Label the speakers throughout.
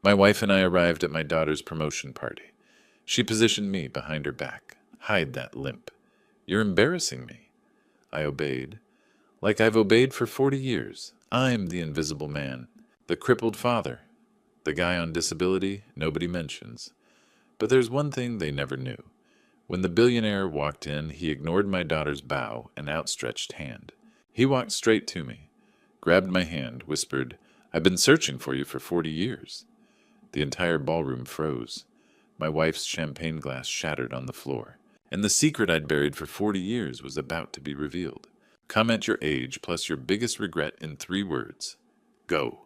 Speaker 1: My wife and I arrived at my daughter's promotion party. She positioned me behind her back. Hide that limp. You're embarrassing me. I obeyed. Like I've obeyed for 40 years. I'm the invisible man. The crippled father. The guy on disability nobody mentions. But there's one thing they never knew. When the billionaire walked in, he ignored my daughter's bow and outstretched hand. He walked straight to me, grabbed my hand, whispered, "I've been searching for you for 40 years. The entire ballroom froze. My wife's champagne glass shattered on the floor. And the secret I'd buried for 40 years was about to be revealed. Comment your age plus your biggest regret in 3 words. Go.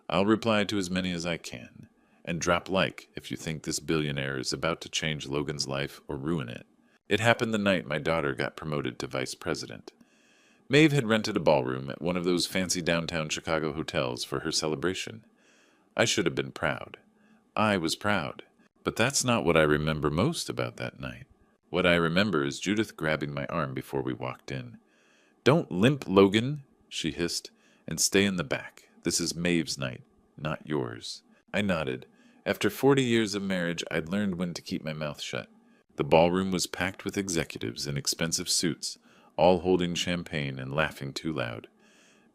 Speaker 1: I'll reply to as many as I can. And drop like if you think this billionaire is about to change Logan's life or ruin it. It happened the night my daughter got promoted to vice president. Maeve had rented a ballroom at one of those fancy downtown Chicago hotels for her celebration. I should have been proud. I was proud. But that's not what I remember most about that night. What I remember is Judith grabbing my arm before we walked in. "Don't limp, Logan," she hissed, "and stay in the back. This is Maeve's night, not yours." I nodded. After 40 years of marriage, I'd learned when to keep my mouth shut. The ballroom was packed with executives in expensive suits, all holding champagne and laughing too loud.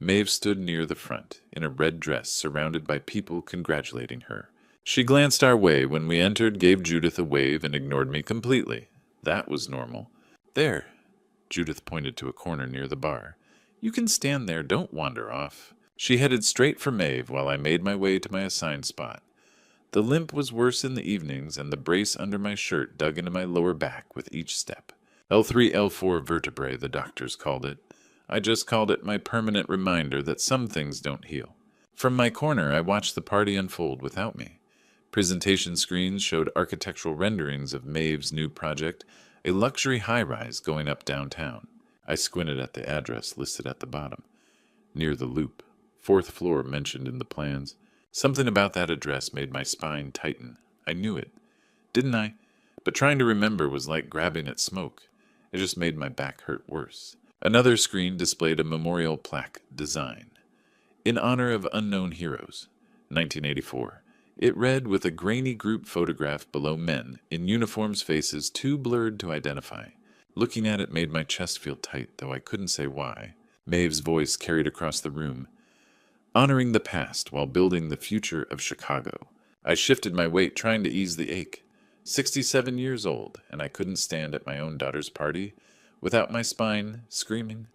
Speaker 1: Maeve stood near the front, in a red dress, surrounded by people congratulating her. She glanced our way when we entered, gave Judith a wave, and ignored me completely. That was normal. "There," Judith pointed to a corner near the bar. "You can stand there, don't wander off." She headed straight for Maeve while I made my way to my assigned spot. The limp was worse in the evenings, and the brace under my shirt dug into my lower back with each step. L3, L4 vertebrae, the doctors called it. I just called it my permanent reminder that some things don't heal. From my corner, I watched the party unfold without me. Presentation screens showed architectural renderings of Maeve's new project, a luxury high-rise going up downtown. I squinted at the address listed at the bottom. Near the Loop, 4th floor mentioned in the plans. Something about that address made my spine tighten. I knew it, didn't I? But trying to remember was like grabbing at smoke. It just made my back hurt worse. Another screen displayed a memorial plaque design. In honor of unknown heroes, 1984. It read with a grainy group photograph below men, in uniforms faces too blurred to identify. Looking at it made my chest feel tight, though I couldn't say why. Maeve's voice carried across the room. Honoring the past while building the future of Chicago. I shifted my weight, trying to ease the ache. 67 years old, and I couldn't stand at my own daughter's party without my spine screaming.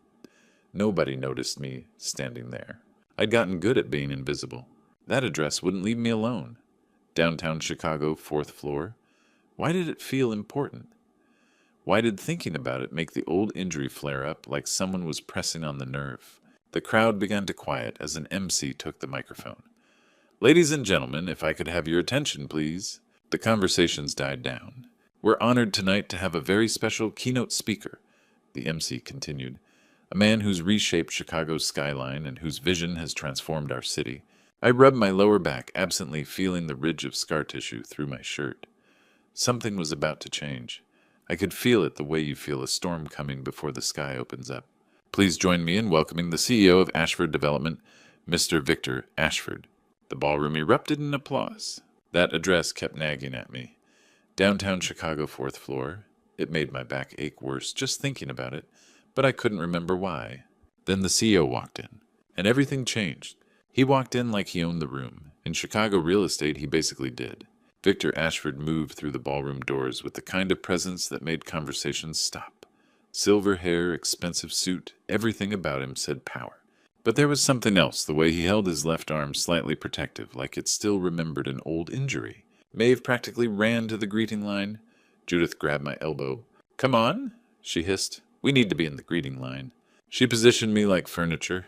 Speaker 1: Nobody noticed me standing there. I'd gotten good at being invisible. That address wouldn't leave me alone. Downtown Chicago, 4th floor. Why did it feel important? Why did thinking about it make the old injury flare up like someone was pressing on the nerve? The crowd began to quiet as an MC took the microphone. "Ladies and gentlemen, if I could have your attention, please." The conversations died down. "We're honored tonight to have a very special keynote speaker," the MC continued. "A man who's reshaped Chicago's skyline and whose vision has transformed our city." I rubbed my lower back, absently feeling the ridge of scar tissue through my shirt. Something was about to change. I could feel it the way you feel a storm coming before the sky opens up. Please join me in welcoming the CEO of Ashford Development, Mr. Victor Ashford. The ballroom erupted in applause. That address kept nagging at me. Downtown Chicago, 4th floor. It made my back ache worse just thinking about it, but I couldn't remember why. Then the CEO walked in, and everything changed. He walked in like he owned the room. In Chicago real estate, he basically did. Victor Ashford moved through the ballroom doors with the kind of presence that made conversations stop. Silver hair, expensive suit, everything about him said power. But there was something else, the way he held his left arm slightly protective, like it still remembered an old injury. Maeve practically ran to the greeting line. Judith grabbed my elbow. "Come on," she hissed. "We need to be in the greeting line." She positioned me like furniture.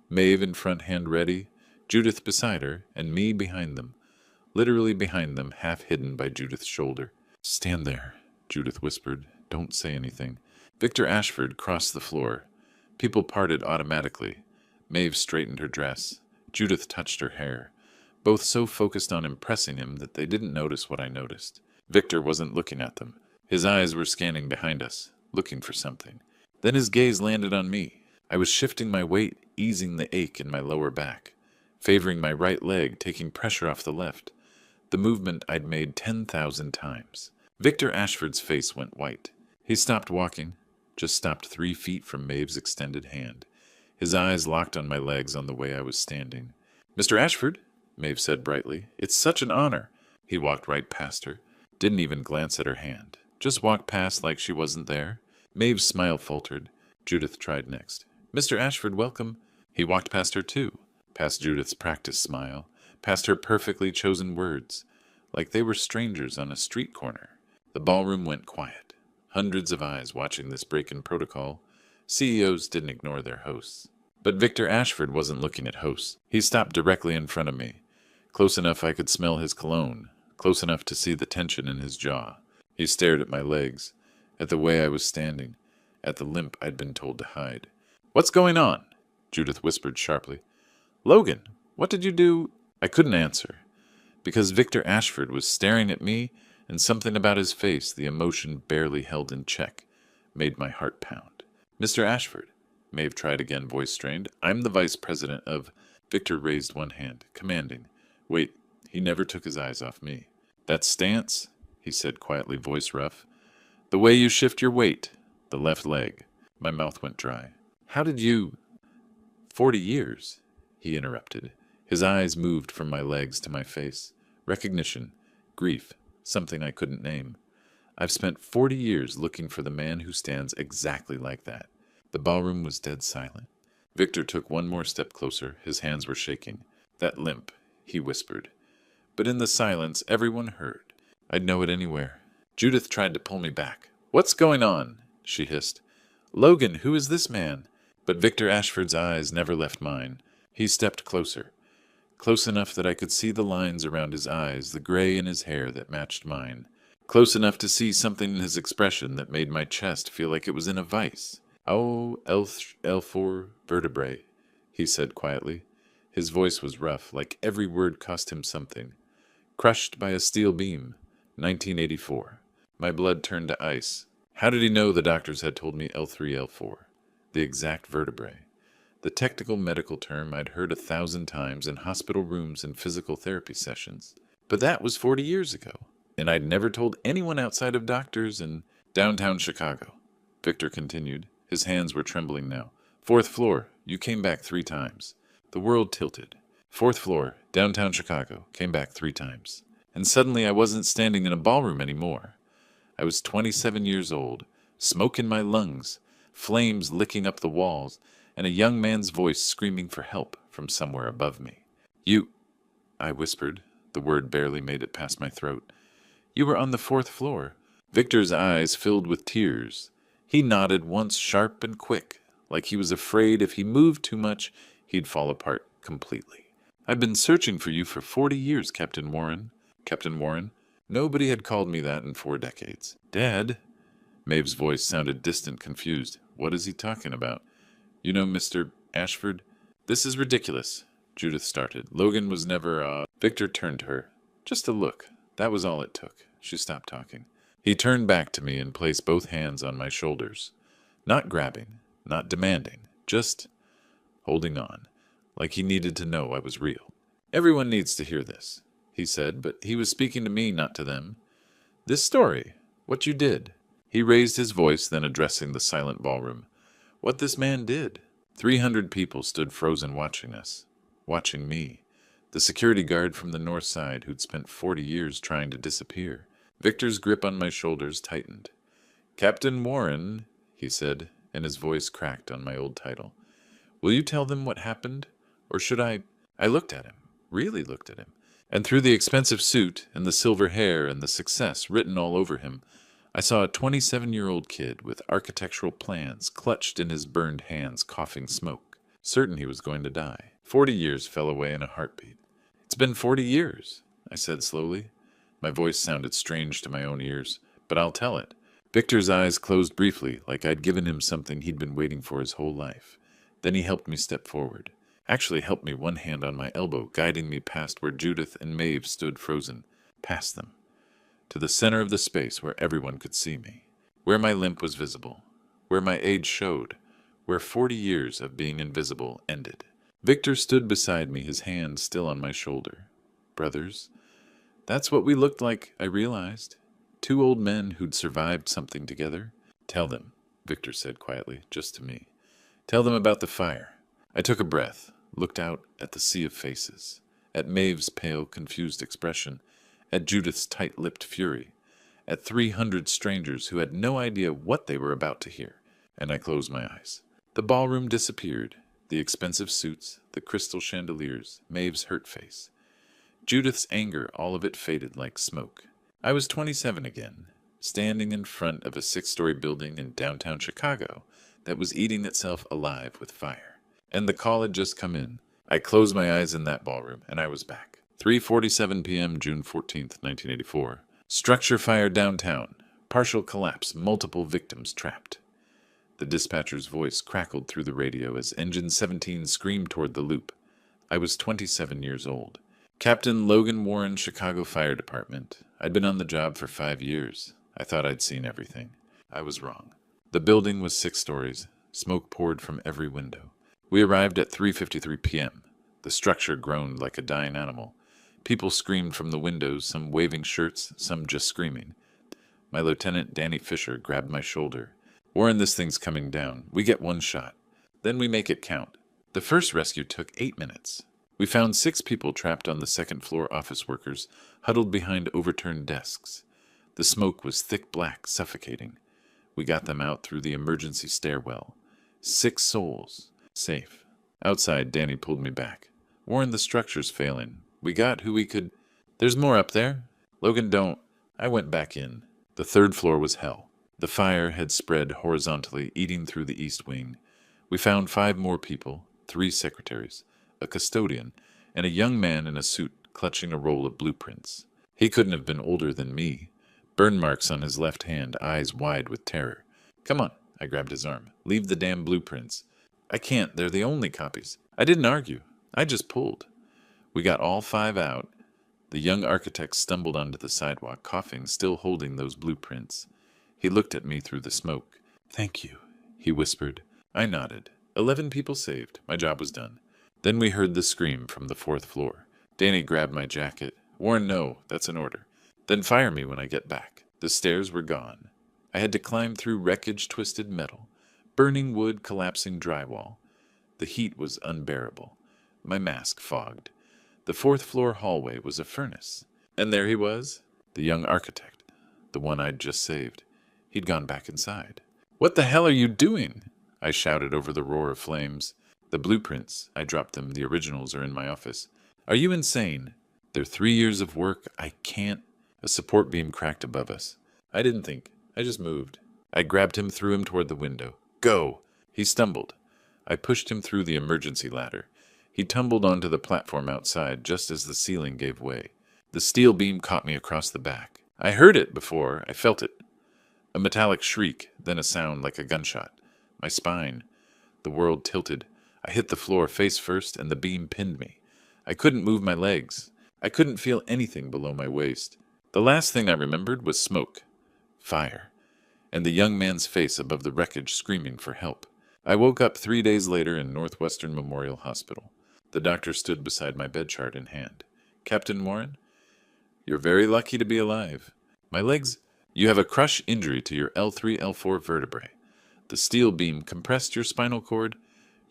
Speaker 1: Maeve in front, hand ready, Judith beside her, and me behind them. Literally behind them, half hidden by Judith's shoulder. "Stand there," Judith whispered. "Don't say anything." Victor Ashford crossed the floor. People parted automatically. Maeve straightened her dress. Judith touched her hair. Both so focused on impressing him that they didn't notice what I noticed. Victor wasn't looking at them. His eyes were scanning behind us, looking for something. Then his gaze landed on me. I was shifting my weight, easing the ache in my lower back, favoring my right leg, taking pressure off the left. the movement I'd made 10,000 times. Victor Ashford's face went white. He stopped walking, just stopped 3 feet from Maeve's extended hand. His eyes locked on my legs on the way I was standing. "Mr. Ashford," Maeve said brightly, "it's such an honor." He walked right past her, didn't even glance at her hand, just walked past like she wasn't there. Maeve's smile faltered. Judith tried next. "Mr. Ashford, welcome." He walked past her too, past Judith's practiced smile, past her perfectly chosen words, like they were strangers on a street corner. The ballroom went quiet. Hundreds of eyes watching this break in protocol. CEOs didn't ignore their hosts. But Victor Ashford wasn't looking at hosts. He stopped directly in front of me, close enough I could smell his cologne, close enough to see the tension in his jaw. He stared at my legs, at the way I was standing, at the limp I'd been told to hide. "What's going on?" Judith whispered sharply. "Logan, what did you do?" I couldn't answer, because Victor Ashford was staring at me, and something about his face, the emotion barely held in check, made my heart pound. "Mr. Ashford," Maeve tried again, voice strained. "I'm the vice president of—" Victor raised one hand, commanding. Wait, he never took his eyes off me. "That stance," he said quietly, voice rough. "The way you shift your weight, the left leg." My mouth went dry. "How did you—" 40 years, he interrupted. His eyes moved from my legs to my face. Recognition, grief, something I couldn't name. "I've spent 40 years looking for the man who stands exactly like that." The ballroom was dead silent. Victor took one more step closer. His hands were shaking. "That limp," he whispered. But in the silence, everyone heard. I'd know it anywhere. Judith tried to pull me back. "What's going on?" she hissed. "Logan, who is this man?" But Victor Ashford's eyes never left mine. He stepped closer. Close enough that I could see the lines around his eyes, the gray in his hair that matched mine. Close enough to see something in his expression that made my chest feel like it was in a vice. "Oh, L4 vertebrae," he said quietly. His voice was rough, like every word cost him something. "Crushed by a steel beam, 1984. My blood turned to ice. How did he know the doctors had told me L3, L4? The exact vertebrae. The technical medical term I'd heard 1,000 times in hospital rooms and physical therapy sessions. But that was 40 years ago, and I'd never told anyone outside of doctors in downtown Chicago. Victor continued. His hands were trembling now. "4th floor, you came back 3 times. The world tilted. 4th floor, downtown Chicago, came back 3 times. And suddenly I wasn't standing in a ballroom anymore. I was 27 years old, smoke in my lungs, flames licking up the walls, and a young man's voice screaming for help from somewhere above me. "You," I whispered. The word barely made it past my throat. "You were on the 4th floor." Victor's eyes filled with tears. He nodded once sharp and quick, like he was afraid if he moved too much, he'd fall apart completely. "I've been searching for you for 40 years, Captain Warren." Captain Warren? Nobody had called me that in 4 decades. "Dad?" Maeve's voice sounded distant, confused. "What is he talking about?" "You know, Mr. Ashford, this is ridiculous," Judith started. "Logan was never, Victor turned to her. Just a look. That was all it took." She stopped talking. He turned back to me and placed both hands on my shoulders. Not grabbing, not demanding, just holding on, like he needed to know I was real. "Everyone needs to hear this," he said, but he was speaking to me, not to them. "This story, what you did." He raised his voice, then addressing the silent ballroom. "What this man did." 300 people stood frozen watching us, watching me. The security guard from the north side who'd spent 40 years trying to disappear. Victor's grip on my shoulders tightened. "Captain Warren," he said, and his voice cracked on my old title. "Will you tell them what happened? Or should I—" I looked at him, really looked at him, and through the expensive suit and the silver hair and the success written all over him, I saw a 27-year-old kid with architectural plans clutched in his burned hands, coughing smoke, certain he was going to die. 40 years fell away in a heartbeat. "It's been 40 years, I said slowly. My voice sounded strange to my own ears, but I'll tell it. Victor's eyes closed briefly, like I'd given him something he'd been waiting for his whole life. Then he helped me step forward. Actually helped me, one hand on my elbow, guiding me past where Judith and Maeve stood frozen, past them, to the center of the space where everyone could see me, where my limp was visible, where my age showed, where 40 years of being invisible ended. Victor stood beside me, his hand still on my shoulder. "Brothers, That's what we looked like, I realized. Two old men who'd survived something together. Tell them, Victor said quietly, just to me. Tell them about the fire. I took a breath, looked out at the sea of faces, at Maeve's pale, confused expression, at Judith's tight-lipped fury, at 300 strangers who had no idea what they were about to hear, and I closed my eyes. The ballroom disappeared, the expensive suits, the crystal chandeliers, Maeve's hurt face. Judith's anger, all of it faded like smoke. I was 27 again, standing in front of a 6-story building in downtown Chicago that was eating itself alive with fire. And the call had just come in. I closed my eyes in that ballroom, and I was back. 3:47 p.m., June 14th, 1984. Structure fire downtown. Partial collapse, multiple victims trapped. The dispatcher's voice crackled through the radio as Engine 17 screamed toward the loop. I was 27 years old. Captain Logan Warren, Chicago Fire Department. I'd been on the job for 5 years. I thought I'd seen everything. I was wrong. The building was 6 stories. Smoke poured from every window. We arrived at 3:53 p.m. The structure groaned like a dying animal. People screamed from the windows, some waving shirts, some just screaming. My lieutenant, Danny Fisher, grabbed my shoulder. Warren, this thing's coming down. We get 1 shot. Then we make it count. The first rescue took 8 minutes. We found 6 people trapped on the 2nd floor, office workers, huddled behind overturned desks. The smoke was thick black, suffocating. We got them out through the emergency stairwell. 6 souls. Safe. Outside, Danny pulled me back. Warren, the structure's failing. We got who we could... There's more up there. Logan, don't. I went back in. The 3rd floor was hell. The fire had spread horizontally, eating through the east wing. We found 5 more people, 3 secretaries, a custodian, and a young man in a suit clutching a roll of blueprints. He couldn't have been older than me. Burn marks on his left hand, eyes wide with terror. Come on, I grabbed his arm. Leave the damn blueprints. I can't, they're the only copies. I didn't argue. I just pulled. We got all 5 out. The young architect stumbled onto the sidewalk, coughing, still holding those blueprints. He looked at me through the smoke. Thank you, he whispered. I nodded. 11 people saved. My job was done. Then we heard the scream from the 4th floor. Danny grabbed my jacket. Warren, no, that's an order. Then fire me when I get back. The stairs were gone. I had to climb through wreckage, twisted metal, burning wood, collapsing drywall. The heat was unbearable. My mask fogged. The 4th floor hallway was a furnace. And there he was, the young architect, the one I'd just saved. He'd gone back inside. What the hell are you doing? I shouted over the roar of flames. The blueprints, I dropped them. The originals are in my office. Are you insane? They're 3 years of work. I can't. A support beam cracked above us. I didn't think. I just moved. I grabbed him, threw him toward the window. Go! He stumbled. I pushed him through the emergency ladder. He tumbled onto the platform outside just as the ceiling gave way. The steel beam caught me across the back. I heard it before. I felt it. A metallic shriek, then a sound like a gunshot. My spine. The world tilted. I hit the floor face first, and the beam pinned me. I couldn't move my legs. I couldn't feel anything below my waist. The last thing I remembered was smoke, fire, and the young man's face above the wreckage screaming for help. I woke up 3 days later in Northwestern Memorial Hospital. The doctor stood beside my bed chart in hand. Captain Warren, you're very lucky to be alive. My legs, you have a crush injury to your L3, L4 vertebrae. The steel beam compressed your spinal cord.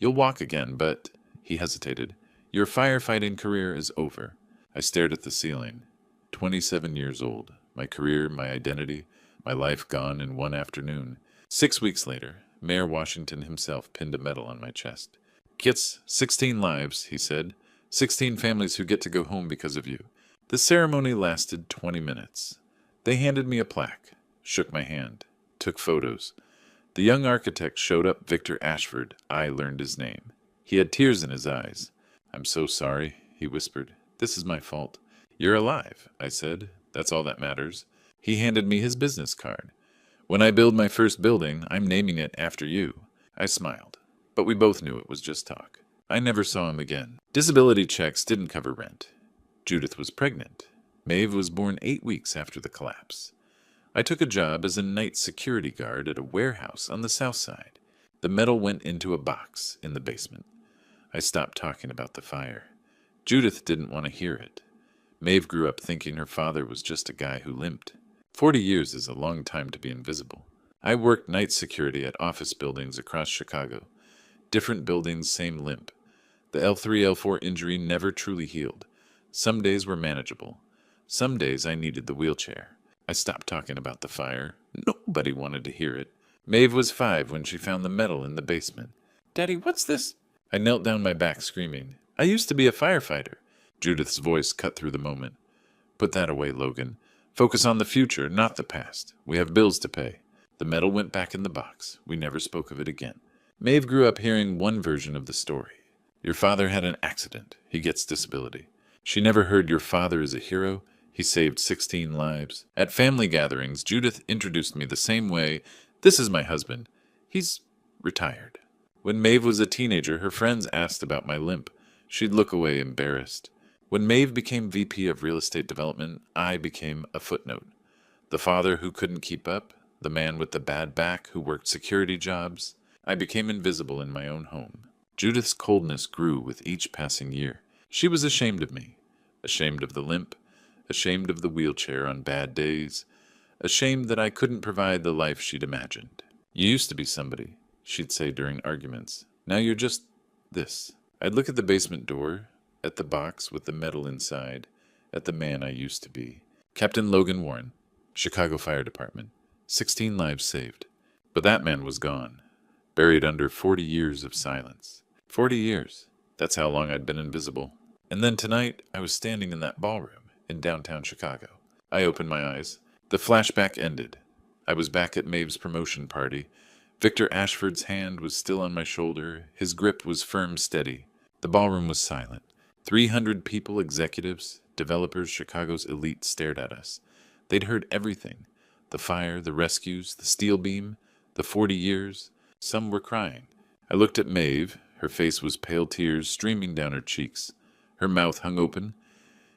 Speaker 1: You'll walk again, but, he hesitated, your firefighting career is over. I stared at the ceiling. 27 years old. My career, my identity, my life gone in one afternoon. 6 weeks later, Mayor Washington himself pinned a medal on my chest. Kits, 16 lives, he said. 16 families who get to go home because of you. The ceremony lasted 20 minutes. They handed me a plaque, shook my hand, took photos. The young architect showed up, Victor Ashford. I learned his name. He had tears in his eyes. I'm so sorry, he whispered. This is my fault. You're alive, I said. That's all that matters. He handed me his business card. When I build my first building, I'm naming it after you. I smiled, but we both knew it was just talk. I never saw him again. Disability checks didn't cover rent. Judith was pregnant. Maeve was born 8 weeks after the collapse. I took a job as a night security guard at a warehouse on the south side. The metal went into a box in the basement. I stopped talking about the fire. Judith didn't want to hear it. Maeve grew up thinking her father was just a guy who limped. 40 years is a long time to be invisible. I worked night security at office buildings across Chicago. Different buildings, same limp. The L3, L4 injury never truly healed. Some days were manageable. Some days I needed the wheelchair. I stopped talking about the fire. Nobody wanted to hear it. Maeve was 5 when she found the medal in the basement. "Daddy, what's this?" I knelt down my back, screaming. "I used to be a firefighter." Judith's voice cut through the moment. "Put that away, Logan. Focus on the future, not the past. We have bills to pay." The medal went back in the box. We never spoke of it again. Maeve grew up hearing one version of the story. Your father had an accident. He gets disability. She never heard your father is a hero. He saved 16 lives. At family gatherings, Judith introduced me the same way. "This is my husband. He's retired." When Maeve was a teenager, her friends asked about my limp. She'd look away embarrassed. When Maeve became VP of Real Estate Development, I became a footnote. The father who couldn't keep up, the man with the bad back who worked security jobs. I became invisible in my own home. Judith's coldness grew with each passing year. She was ashamed of me, ashamed of the limp, ashamed of the wheelchair on bad days, ashamed that I couldn't provide the life she'd imagined. "You used to be somebody," she'd say during arguments. "Now you're just this." I'd look at the basement door, at the box with the medal inside, at the man I used to be. Captain Logan Warren, Chicago Fire Department. 16 lives saved. But that man was gone, buried under 40 years of silence. 40 years. That's how long I'd been invisible. And then tonight, I was standing in that ballroom in downtown Chicago. I opened my eyes. The flashback ended. I was back at Maeve's promotion party. Victor Ashford's hand was still on my shoulder. His grip was firm, steady. The ballroom was silent. 300 people, executives, developers, Chicago's elite stared at us. They'd heard everything. The fire, the rescues, the steel beam, the 40 years. Some were crying. I looked at Maeve. Her face was pale tears streaming down her cheeks. Her mouth hung open.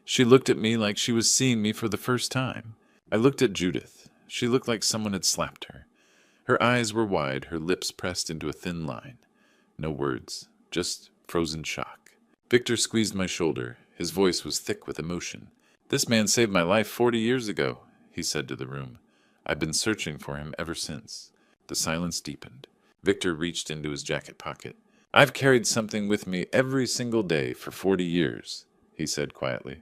Speaker 1: She looked at me like she was seeing me for the first time. I looked at Judith. She looked like someone had slapped her. Her eyes were wide, her lips pressed into a thin line. No words, just frozen shock. Victor squeezed my shoulder. His voice was thick with emotion. "This man saved my life 40 years ago," he said to the room. "I've been searching for him ever since." The silence deepened. Victor reached into his jacket pocket. "I've carried something with me every single day for 40 years, he said quietly.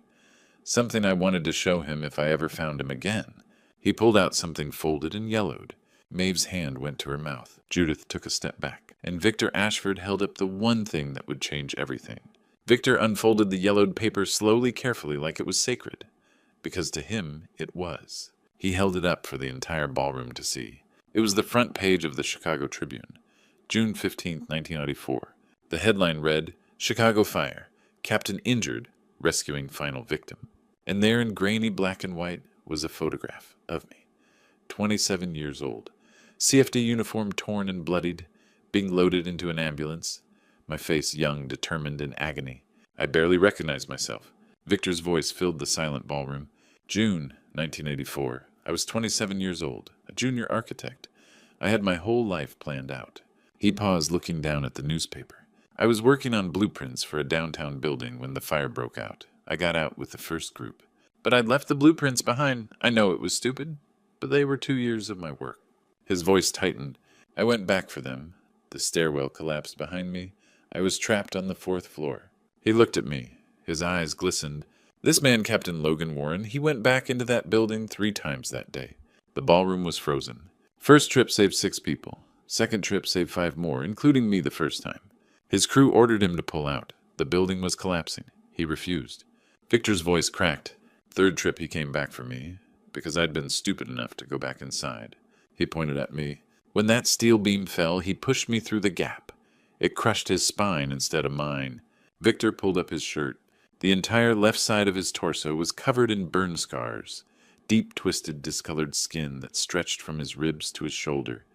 Speaker 1: "Something I wanted to show him if I ever found him again." He pulled out something folded and yellowed. Maeve's hand went to her mouth. Judith took a step back, and Victor Ashford held up the one thing that would change everything. Victor unfolded the yellowed paper slowly, carefully, like it was sacred, because to him it was. He held it up for the entire ballroom to see. It was the front page of the Chicago Tribune, June 15, 1994. The headline read, "Chicago Fire. Captain Injured, Rescuing Final Victim." And there in grainy black and white was a photograph of me, 27 years old, CFD uniform torn and bloodied, being loaded into an ambulance, my face young, determined, in agony. I barely recognized myself. Victor's voice filled the silent ballroom. June 1984. I was 27 years old, a junior architect. I had my whole life planned out. He paused, looking down at the newspaper. I was working on blueprints for a downtown building when the fire broke out. I got out with the first group. But I'd left the blueprints behind. I know it was stupid, but they were 2 years of my work. His voice tightened. I went back for them. The stairwell collapsed behind me. I was trapped on the 4th floor. He looked at me. His eyes glistened. This man, Captain Logan Warren, he went back into that building 3 times that day. The ballroom was frozen. First trip saved 6 people. Second trip saved 5 more, including me the first time. His crew ordered him to pull out. The building was collapsing. He refused. Victor's voice cracked. Third trip he came back for me, because I'd been stupid enough to go back inside. He pointed at me. When that steel beam fell, he pushed me through the gap. It crushed his spine instead of mine. Victor pulled up his shirt. The entire left side of his torso was covered in burn scars, deep twisted discolored skin that stretched from his ribs to his shoulder.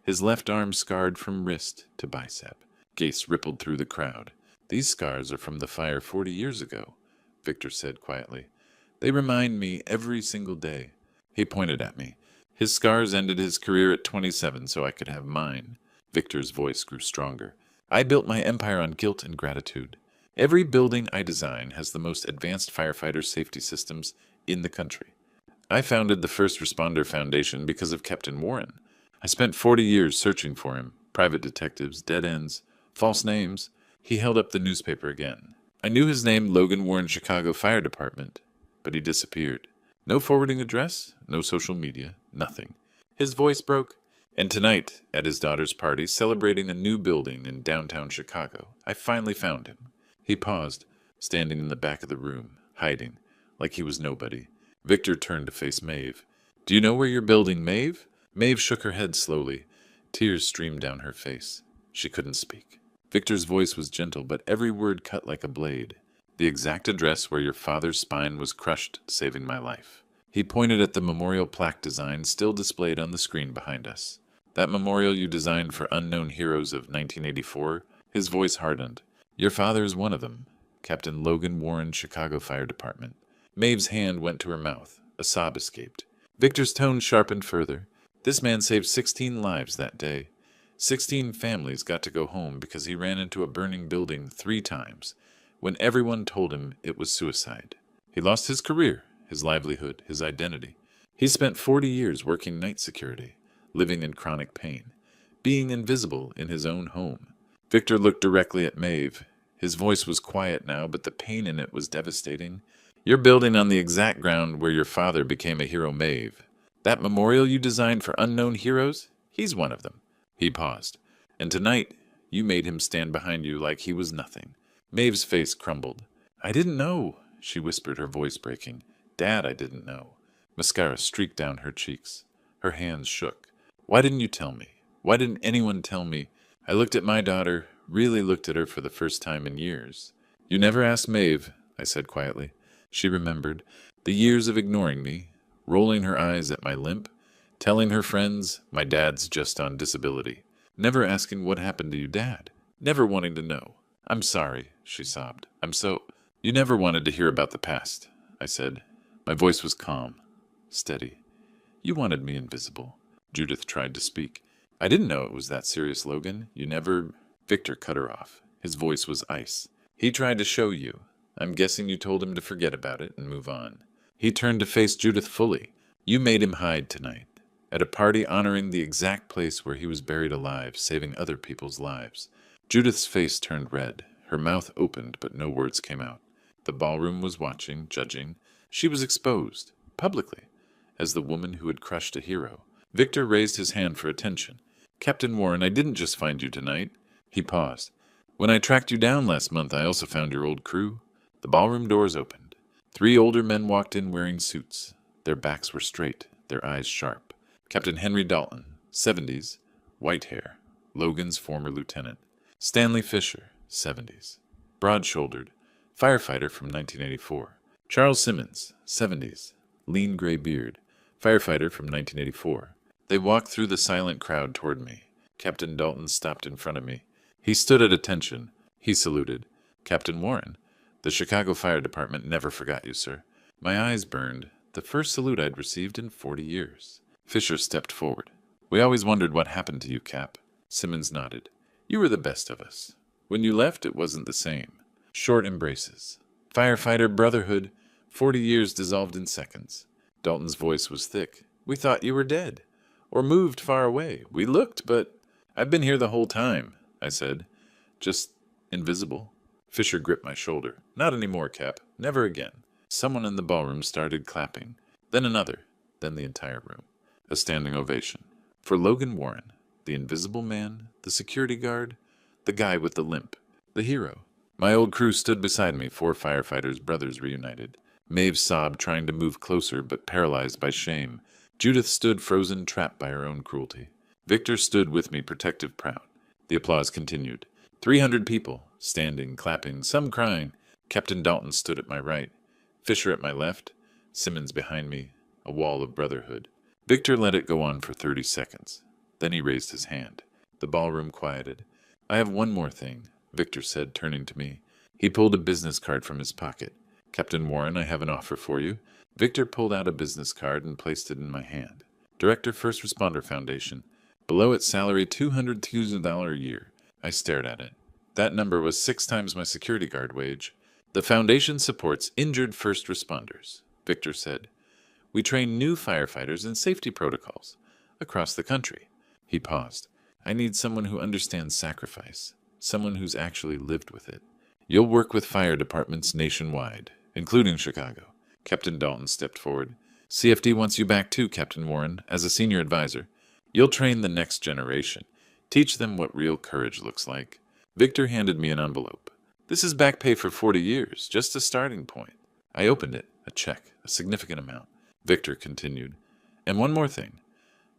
Speaker 1: His left arm scarred from wrist to bicep. Gaze rippled through the crowd. "These scars are from the fire 40 years ago," Victor said quietly. "They remind me every single day." He pointed at me. "His scars ended his career at 27 so I could have mine." Victor's voice grew stronger. "I built my empire on guilt and gratitude. Every building I design has the most advanced firefighter safety systems in the country. I founded the First Responder Foundation because of Captain Warren. I spent 40 years searching for him. Private detectives, dead ends, false names. He held up the newspaper again. I knew his name, Logan Warren, Chicago Fire Department, but he disappeared. No forwarding address, no social media, nothing. His voice broke. And tonight, at his daughter's party, celebrating a new building in downtown Chicago, I finally found him. He paused, standing in the back of the room, hiding, like he was nobody. Victor turned to face Maeve. "Do you know where you're building, Maeve?" Maeve shook her head slowly. Tears streamed down her face. She couldn't speak. Victor's voice was gentle, but every word cut like a blade. "The exact address where your father's spine was crushed, saving my life." He pointed at the memorial plaque design still displayed on the screen behind us. "That memorial you designed for unknown heroes of 1984? His voice hardened. "Your father is one of them. Captain Logan Warren, Chicago Fire Department." Maeve's hand went to her mouth. A sob escaped. Victor's tone sharpened further. "This man saved 16 lives that day. 16 families got to go home because he ran into a burning building 3 times, when everyone told him it was suicide. He lost his career, his livelihood, his identity. He spent 40 years working night security, living in chronic pain, being invisible in his own home." Victor looked directly at Maeve. His voice was quiet now, but the pain in it was devastating. "You're building on the exact ground where your father became a hero, Maeve. That memorial you designed for unknown heroes? He's one of them." He paused. "And tonight, you made him stand behind you like he was nothing." Maeve's face crumbled. "I didn't know," she whispered, her voice breaking. "Dad, I didn't know." Mascara streaked down her cheeks. Her hands shook. "Why didn't you tell me? Why didn't anyone tell me?" I looked at my daughter, really looked at her for the first time in years. "You never asked Maeve," I said quietly. She remembered. The years of ignoring me, rolling her eyes at my limp, telling her friends my dad's just on disability, never asking what happened to you, Dad, never wanting to know. "I'm sorry," she sobbed. "You never wanted to hear about the past," I said. My voice was calm, steady. "You wanted me invisible." Judith tried to speak. "I didn't know it was that serious, Logan. You never—" Victor cut her off. His voice was ice. "He tried to show you. I'm guessing you told him to forget about it and move on." He turned to face Judith fully. "You made him hide tonight, at a party honoring the exact place where he was buried alive, saving other people's lives." Judith's face turned red. Her mouth opened, but no words came out. The ballroom was watching, judging. She was exposed, publicly, as the woman who had crushed a hero. Victor raised his hand for attention. "Captain Warren, I didn't just find you tonight." He paused. "When I tracked you down last month, I also found your old crew." The ballroom doors opened. 3 older men walked in wearing suits. Their backs were straight, their eyes sharp. Captain Henry Dalton, 70s, white hair, Logan's former lieutenant. Stanley Fisher, 70s, broad-shouldered, firefighter from 1984. Charles Simmons, 70s, lean gray beard, firefighter from 1984. They walked through the silent crowd toward me. Captain Dalton stopped in front of me. He stood at attention. He saluted. "Captain Warren, the Chicago Fire Department never forgot you, sir." My eyes burned. The first salute I'd received in 40 years. Fisher stepped forward. "We always wondered what happened to you, Cap." Simmons nodded. "You were the best of us. When you left, it wasn't the same." Short embraces. Firefighter brotherhood. 40 years dissolved in seconds. Dalton's voice was thick. "We thought you were dead. Or moved far away. We looked, but—" "I've been here the whole time," I said. "Just invisible." Fisher gripped my shoulder. "Not anymore, Cap. Never again." Someone in the ballroom started clapping. Then another. Then the entire room. A standing ovation. For Logan Warren, the invisible man, the security guard, the guy with the limp, the hero. My old crew stood beside me, 4 firefighters, brothers reunited. Maeve sobbed, trying to move closer, but paralyzed by shame. Judith stood frozen, trapped by her own cruelty. Victor stood with me, protective, proud. The applause continued. 300 people, standing, clapping, some crying. Captain Dalton stood at my right. Fisher at my left. Simmons behind me. A wall of brotherhood. Victor let it go on for 30 seconds. Then he raised his hand. The ballroom quieted. "I have one more thing," Victor said, turning to me. He pulled a business card from his pocket. "Captain Warren, I have an offer for you." Victor pulled out a business card and placed it in my hand. "Director, First Responder Foundation. Below it, salary $200,000 a year." I stared at it. That number was 6 times my security guard wage. The Foundation supports injured first responders, Victor said. We train new firefighters in safety protocols across the country. He paused. I need someone who understands sacrifice, someone who's actually lived with it. You'll work with fire departments nationwide, including Chicago. Captain Dalton stepped forward. CFD wants you back too, Captain Warren, as a senior advisor. You'll train the next generation. Teach them what real courage looks like. Victor handed me an envelope. This is back pay for 40 years, just a starting point. I opened it. A check, a significant amount. Victor continued. And one more thing.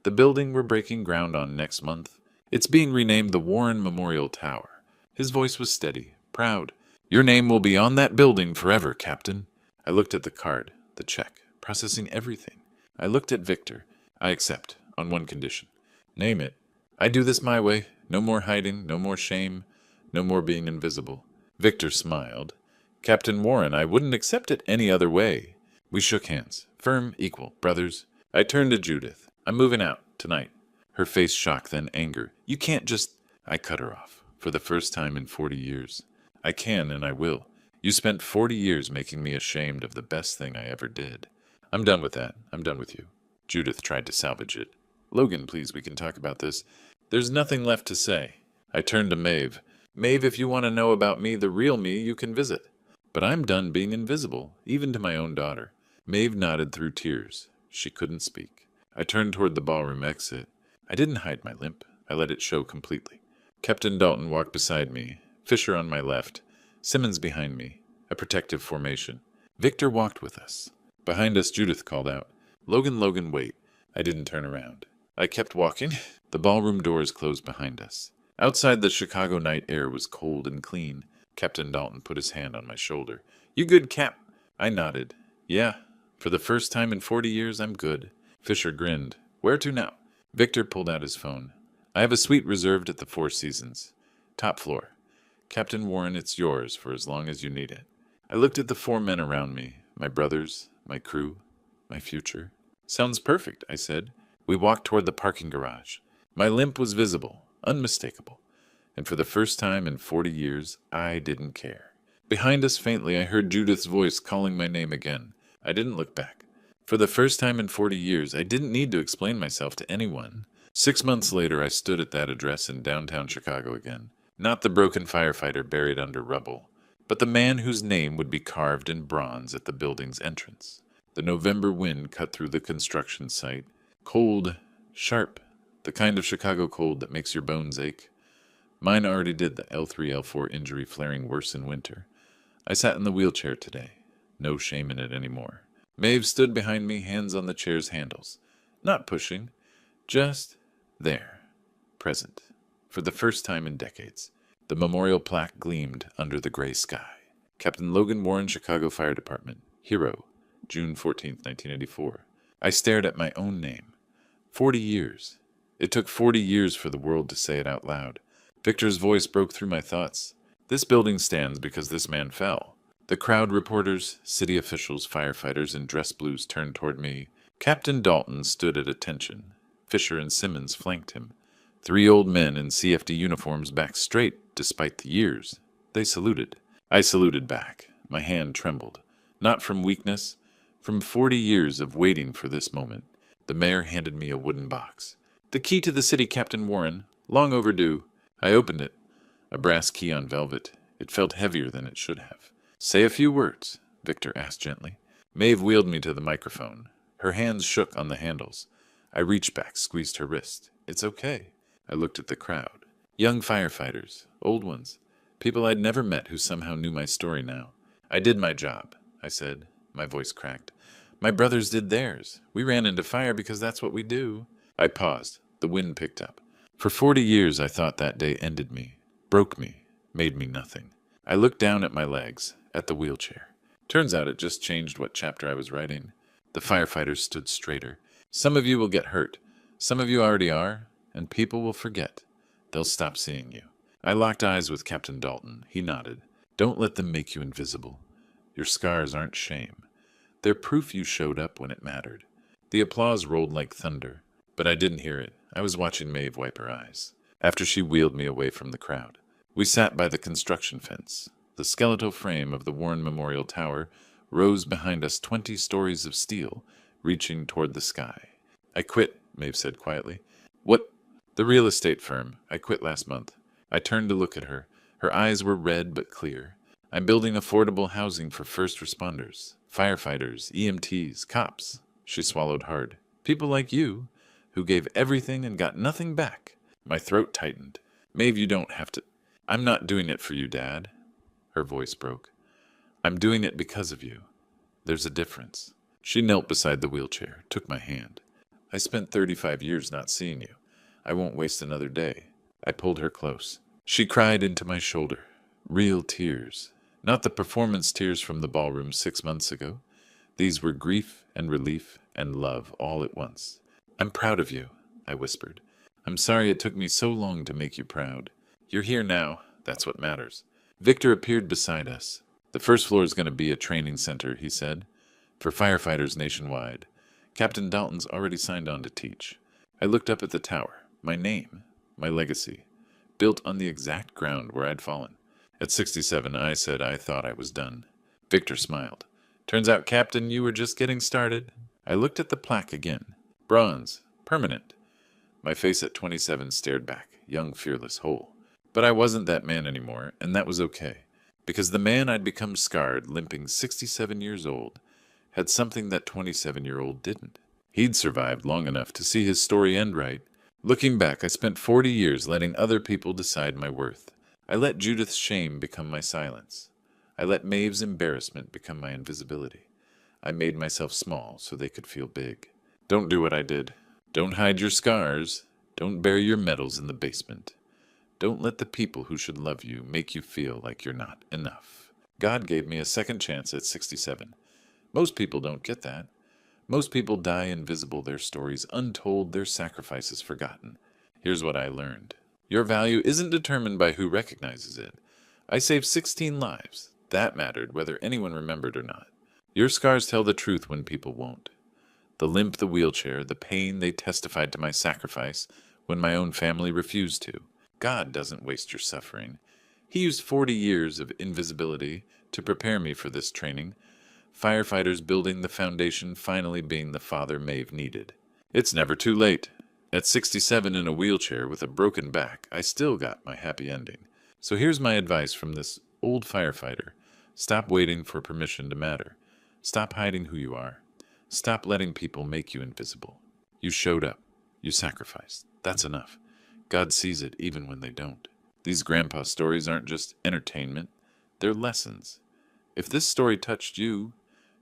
Speaker 1: The building we're breaking ground on next month, it's being renamed the Warren Memorial Tower. His voice was steady, proud. Your name will be on that building forever, Captain. I looked at the card, the check, processing everything. I looked at Victor. I accept, on one condition. Name it. I do this my way. No more hiding, no more shame, no more being invisible. Victor smiled. Captain Warren, I wouldn't accept it any other way. We shook hands. Firm, equal, brothers. I turned to Judith. I'm moving out, tonight. Her face shock, then anger. You can't just... I cut her off. For the first time in 40 years. I can and I will. You spent 40 years making me ashamed of the best thing I ever did. I'm done with that. I'm done with you. Judith tried to salvage it. Logan, please, we can talk about this. There's nothing left to say. I turned to Maeve. Maeve, if you want to know about me, the real me, you can visit. But I'm done being invisible, even to my own daughter. Maeve nodded through tears. She couldn't speak. I turned toward the ballroom exit. I didn't hide my limp. I let it show completely. Captain Dalton walked beside me, Fisher on my left, Simmons behind me, a protective formation. Victor walked with us. Behind us, Judith called out, Logan, wait. I didn't turn around. I kept walking. The ballroom doors closed behind us. Outside, the Chicago night air was cold and clean. Captain Dalton put his hand on my shoulder. You good, Cap? I nodded. Yeah. For the first time in 40 years, I'm good. Fisher grinned. Where to now? Victor pulled out his phone. I have a suite reserved at the Four Seasons. Top floor. Captain Warren, it's yours for as long as you need it. I looked at the 4 men around me, my brothers, my crew, my future. Sounds perfect, I said. We walked toward the parking garage. My limp was visible, unmistakable. And for the first time in 40 years, I didn't care. Behind us faintly, I heard Judith's voice calling my name again. I didn't look back. For the first time in 40 years, I didn't need to explain myself to anyone. 6 months later, I stood at that address in downtown Chicago again. Not the broken firefighter buried under rubble, but the man whose name would be carved in bronze at the building's entrance. The November wind cut through the construction site. Cold, sharp, the kind of Chicago cold that makes your bones ache. Mine already did the L3, L4 injury flaring worse in winter. I sat in the wheelchair today. No shame in it anymore. Maeve stood behind me, hands on the chair's handles. Not pushing, just there, present, for the first time in decades. The memorial plaque gleamed under the gray sky. Captain Logan Warren, Chicago Fire Department. Hero, June 14th, 1984. I stared at my own name. 40 years. It took 40 years for the world to say it out loud. Victor's voice broke through my thoughts. This building stands because this man fell. The crowd, reporters, city officials, firefighters in dress blues turned toward me. Captain Dalton stood at attention. Fisher and Simmons flanked him. 3 old men in CFD uniforms back straight, despite the years. They saluted. I saluted back. My hand trembled. Not from weakness, from 40 years of waiting for this moment. The mayor handed me a wooden box. The key to the city, Captain Warren. Long overdue. I opened it. A brass key on velvet. It felt heavier than it should have. Say a few words, Victor asked gently. Maeve wheeled me to the microphone. Her hands shook on the handles. I reached back, squeezed her wrist. It's okay. I looked at the crowd. Young firefighters, old ones, people I'd never met who somehow knew my story now. I did my job, I said. My voice cracked. My brothers did theirs. We ran into fire because that's what we do. I paused. The wind picked up. For 40 years I thought that day ended me, broke me, made me nothing. I looked down at my legs, at the wheelchair. Turns out it just changed what chapter I was writing. The firefighters stood straighter. Some of you will get hurt. Some of you already are, and people will forget. They'll stop seeing you. I locked eyes with Captain Dalton. He nodded. Don't let them make you invisible. Your scars aren't shame. They're proof you showed up when it mattered. The applause rolled like thunder, but I didn't hear it. I was watching Maeve wipe her eyes. After she wheeled me away from the crowd. We sat by the construction fence. The skeletal frame of the Warren Memorial Tower rose behind us 20 stories of steel, reaching toward the sky. I quit, Maeve said quietly. What? The real estate firm. I quit last month. I turned to look at her. Her eyes were red but clear. I'm building affordable housing for first responders, firefighters, EMTs, cops. She swallowed hard. People like you, who gave everything and got nothing back. My throat tightened. Maeve, you don't have to. I'm not doing it for you, Dad. Her voice broke. I'm doing it because of you. There's a difference. She knelt beside the wheelchair, took my hand. I spent 35 years not seeing you. I won't waste another day. I pulled her close. She cried into my shoulder. Real tears. Not the performance tears from the ballroom 6 months ago. These were grief and relief and love all at once. I'm proud of you, I whispered. I'm sorry it took me so long to make you proud. You're here now. That's what matters. Victor appeared beside us. The first floor is going to be a training center, he said, for firefighters nationwide. Captain Dalton's already signed on to teach. I looked up at the tower. My name, my legacy, built on the exact ground where I'd fallen. At 67, I said I thought I was done. Victor smiled. Turns out, Captain, you were just getting started. I looked at the plaque again. Bronze. Permanent. My face at 27 stared back, young, fearless, whole. But I wasn't that man anymore, and that was okay. Because the man I'd become scarred, limping 67 years old, had something that 27-year-old didn't. He'd survived long enough to see his story end right. Looking back, I spent 40 years letting other people decide my worth. I let Judith's shame become my silence. I let Maeve's embarrassment become my invisibility. I made myself small so they could feel big. Don't do what I did. Don't hide your scars. Don't bury your medals in the basement. Don't let the people who should love you make you feel like you're not enough. God gave me a second chance at 67. Most people don't get that. Most people die invisible, their stories untold, their sacrifices forgotten. Here's what I learned. Your value isn't determined by who recognizes it. I saved 16 lives. That mattered, whether anyone remembered or not. Your scars tell the truth when people won't. The limp, the wheelchair, the pain, they testified to my sacrifice when my own family refused to. God doesn't waste your suffering. He used 40 years of invisibility to prepare me for this training. Firefighters building the foundation, finally being the father Maeve needed. It's never too late. At 67 in a wheelchair with a broken back, I still got my happy ending. So here's my advice from this old firefighter. Stop waiting for permission to matter. Stop hiding who you are. Stop letting people make you invisible. You showed up. You sacrificed. That's enough. God sees it even when they don't. These grandpa stories aren't just entertainment. They're lessons. If this story touched you,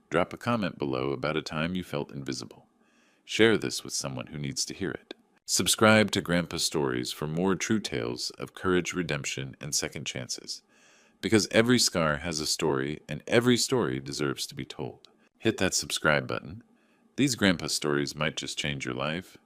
Speaker 1: drop a comment below about a time you felt invisible. Share this with someone who needs to hear it. Subscribe to Grandpa Stories for more true tales of courage, redemption, and second chances. Because every scar has a story, and every story deserves to be told. Hit that subscribe button. These Grandpa Stories might just change your life,